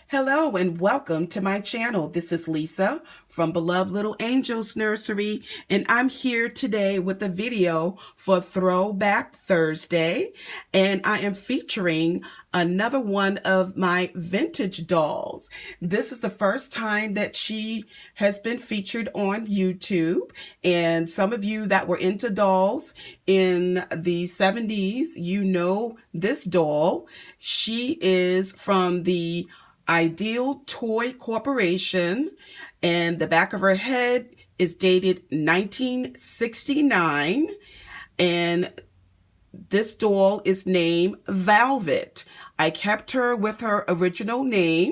Hello and welcome to my channel. This is Lisa from Beloved Little Angels Nursery, and I'm here today with a video for Throwback Thursday, and I am featuring another one of my vintage dolls. This is the first time that she has been featured on YouTube, and some of you that were into dolls in the 70s, you know this doll. She is from the Ideal Toy Corporation, and the back of her head is dated 1969, and this doll is named Velvet. I kept her with her original name.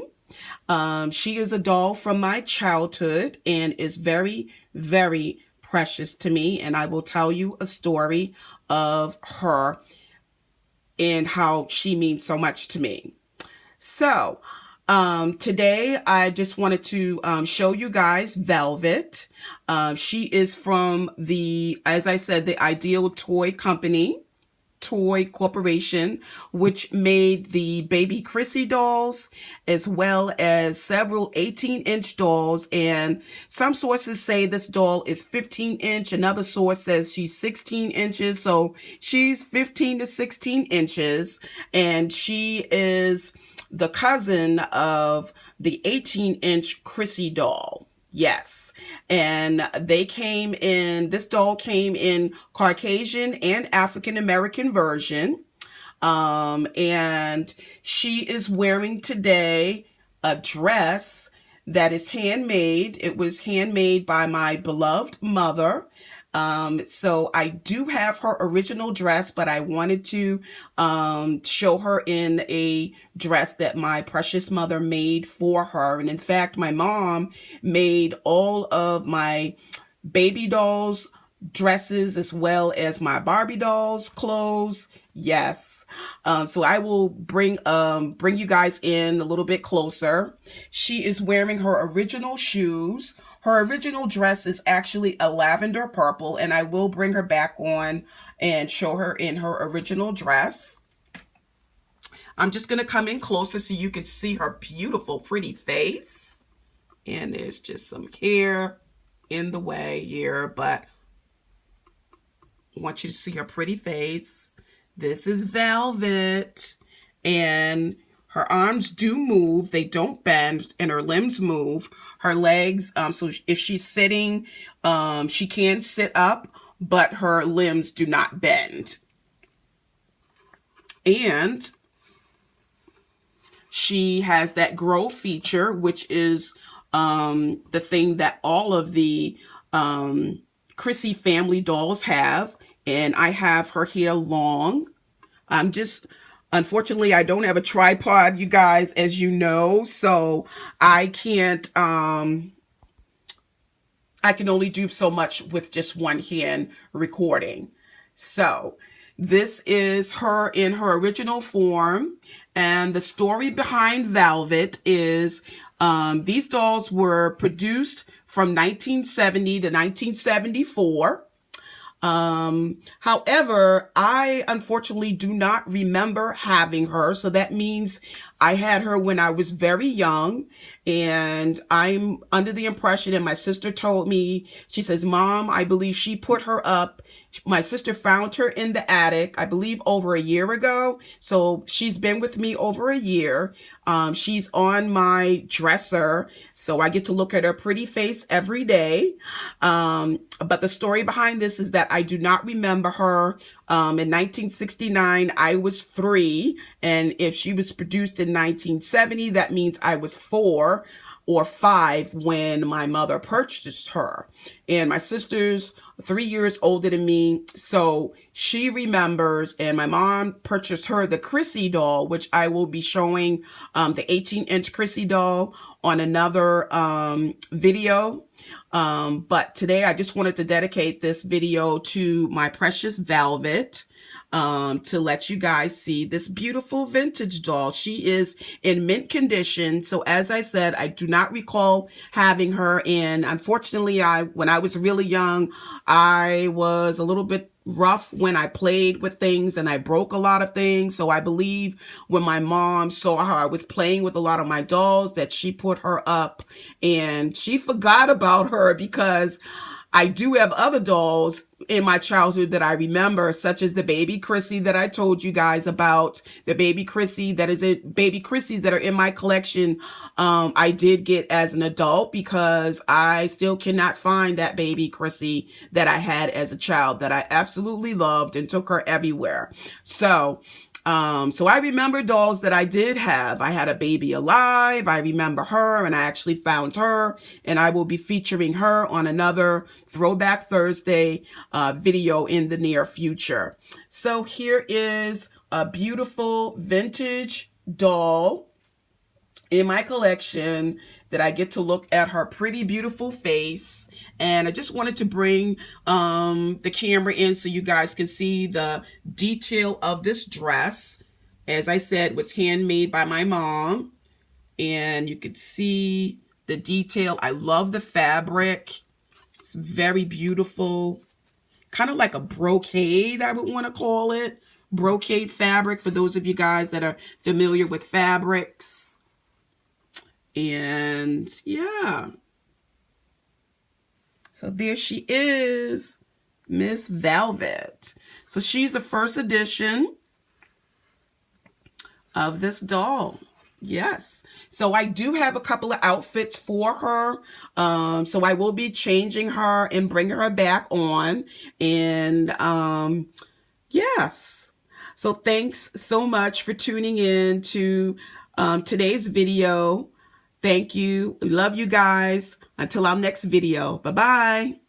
She is a doll from my childhood and is very, very precious to me, and I will tell you a story of her and how she means so much to me. So, today I just wanted to show you guys Velvet. She is from the, as I said, the Ideal Toy Corporation, which made the baby Chrissy dolls, as well as several 18-inch dolls. And some sources say this doll is 15-inch. Another source says she's 16 inches. So she's 15 to 16 inches. And she is the cousin of the 18-inch Chrissy doll. Yes. And they came in, this doll came in Caucasian and African American version. And she is wearing today a dress that is handmade. It was handmade by my beloved mother. So I do have her original dress, but I wanted to show her in a dress that my precious mother made for her. And in fact, my mom made all of my baby dolls dresses as well as my Barbie dolls clothes. Yes. So I will bring you guys in a little bit closer. She is wearing her original shoes. Her original dress is actually a lavender purple, and I will bring her back on and show her in her original dress. I'm just going to come in closer so you can see her beautiful, pretty face. And there's just some hair in the way here, but I want you to see her pretty face. This is Velvet, and her arms do move. They don't bend, and her limbs move. Her legs, so if she's sitting, she can sit up, but her limbs do not bend. And she has that grow feature, which is the thing that all of the Chrissy family dolls have. And I have her hair long. Unfortunately, I don't have a tripod, you guys, as you know, so I can't, I can only do so much with just one hand recording. So this is her in her original form. And the story behind Velvet is these dolls were produced from 1970 to 1974. However, I unfortunately do not remember having her. So that means I had her when I was very young, and I'm under the impression, and my sister told me, she says, Mom, I believe she put her up. My sister found her in the attic, I believe over a year ago. So she's been with me over a year. She's on my dresser, so I get to look at her pretty face every day. But the story behind this is that I do not remember her. In 1969, I was 3. And if she was produced in 1970, that means I was 4 or 5 when my mother purchased her. And my sister's 3 years older than me, so she remembers. And my mom purchased her the Chrissy doll, which I will be showing the 18-inch Chrissy doll on another video. But today I just wanted to dedicate this video to my precious Velvet, to let you guys see this beautiful vintage doll. She is in mint condition. So as I said, I do not recall having her in. Unfortunately, when I was really young, I was a little bit rough when I played with things and I broke a lot of things. So I believe when my mom saw how I was playing with a lot of my dolls that she put her up and she forgot about her, because I do have other dolls in my childhood that I remember, such as the baby Chrissy that I told you guys about, the baby Chrissy that is baby Chrissy's that are in my collection. I did get as an adult, because I still cannot find that baby Chrissy that I had as a child that I absolutely loved and took her everywhere. So I remember dolls that I did have. I had a baby alive. I remember her, and I actually found her, and I will be featuring her on another Throwback Thursday video in the near future. So here is a beautiful vintage doll in my collection that I get to look at her pretty beautiful face. And I just wanted to bring the camera in so you guys can see the detail of this dress. As I said, it was handmade by my mom, and you can see the detail. I love the fabric. It's very beautiful, kind of like a brocade, I would want to call it. Brocade fabric, for those of you guys that are familiar with fabrics. And yeah, so there she is, Miss Velvet. So she's the first edition of this doll. Yes. So I do have a couple of outfits for her. So I will be changing her and bringing her back on. And yes. So thanks so much for tuning in to today's video. Thank you. We love you guys. Until our next video. Bye-bye.